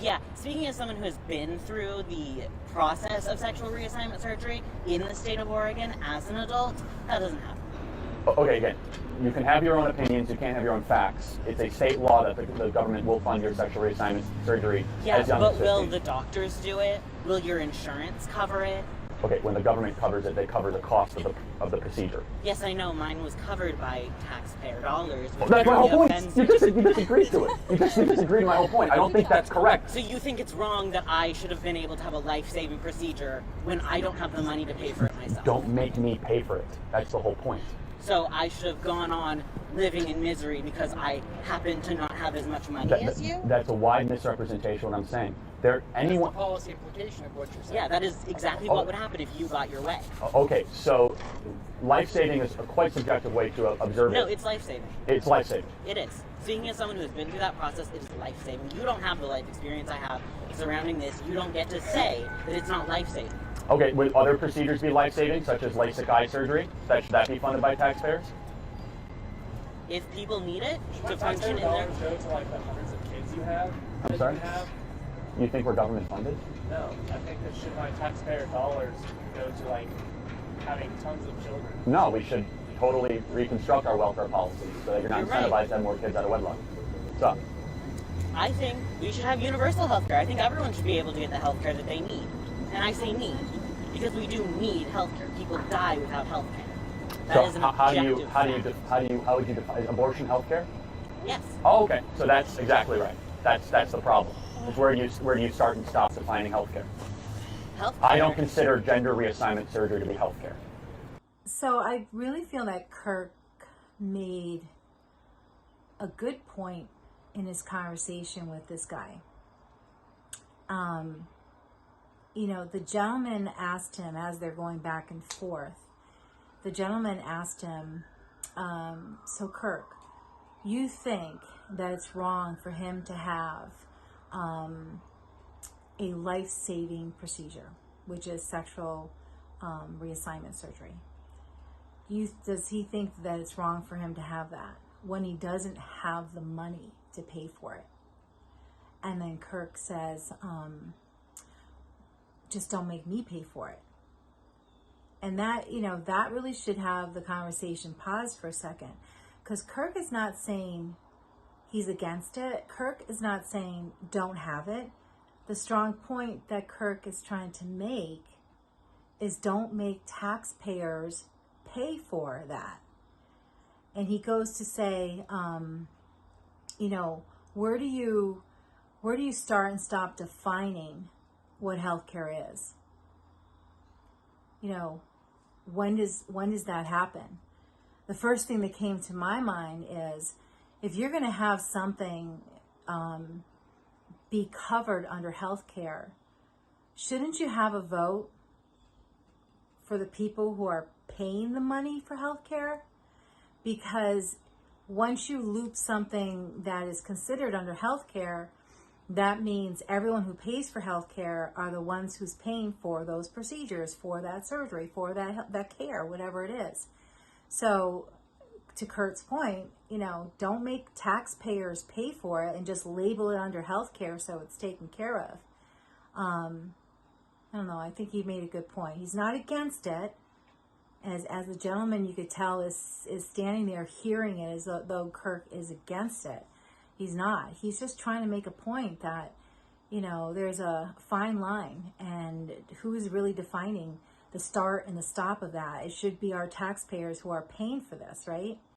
Yeah, speaking as someone who has been through the process of sexual reassignment surgery in the state of Oregon as an adult, that doesn't happen. Okay, again, you can have your own opinions, you can't have your own facts. It's a state law that the government will fund your sexual reassignment surgery as young as 15. But will the doctors do it? Will your insurance cover it? Okay, when the government covers it, they cover the cost of the procedure. Yes, I know. Mine was covered by taxpayer dollars. That's my whole point. You just agreed to it. You just agreed to my whole point. I don't think that's correct. So you think it's wrong that I should have been able to have a life-saving procedure when I don't have the money to pay for it myself? Don't make me pay for it. That's the whole point. So I should have gone on living in misery because I happen to not have as much money as you? That's a wide misrepresentation of what I'm saying. That's the policy implication of what you're saying. Yeah, that is exactly what would happen if you got your way. Okay, so life-saving is a quite subjective way to observe it. No, it's life-saving. It's life-saving. It is. Speaking as someone who has been through that process, it is life-saving. You don't have the life experience I have surrounding this. You don't get to say that it's not life-saving. Okay, would other procedures be life-saving, such as LASIK eye surgery? Should that be funded by taxpayers? If people need it to function in their... Should go to like the hundreds of kids you have? I'm sorry? You think we're government funded? No, I think that should my taxpayer dollars go to like having tons of children. No, we should totally reconstruct our welfare policies so that you're not incentivized to have more kids out of wedlock. So, I think we should have universal health care. I think everyone should be able to get the health care that they need. And I say need, because we do need health care. People die without health care. That is an objective how would you define abortion health care? Yes. Oh, okay. So that's exactly right. That's the problem. It's where do you start and stop defining healthcare? I don't consider gender reassignment surgery to be healthcare. So I really feel that Kirk made a good point in his conversation with this guy. You know, the gentleman asked him, as they're going back and forth, the gentleman asked him, so Kirk, you think that it's wrong for him to have a life-saving procedure, which is sexual reassignment surgery. Does he think that it's wrong for him to have that when he doesn't have the money to pay for it? And then Kirk says, just don't make me pay for it. And that, you know, that really should have the conversation pause for a second, because Kirk is not saying he's against it. Kirk is not saying don't have it. The strong point that Kirk is trying to make is don't make taxpayers pay for that. And he goes to say, you know, where do you start and stop defining what healthcare is? You know, when does that happen? The first thing that came to my mind is, if you're going to have something be covered under healthcare, shouldn't you have a vote for the people who are paying the money for healthcare? Because once you loop something that is considered under healthcare, that means everyone who pays for healthcare are the ones who's paying for those procedures, for that surgery, for that care, whatever it is. So, to Kurt's point, you know, don't make taxpayers pay for it and just label it under healthcare so it's taken care of. I don't know. I think he made a good point. He's not against it. As the gentleman, you could tell, is standing there hearing it as though Kirk is against it. He's not. He's just trying to make a point that, you know, there's a fine line, and who is really defining the start and the stop of that? It should be our taxpayers who are paying for this, right?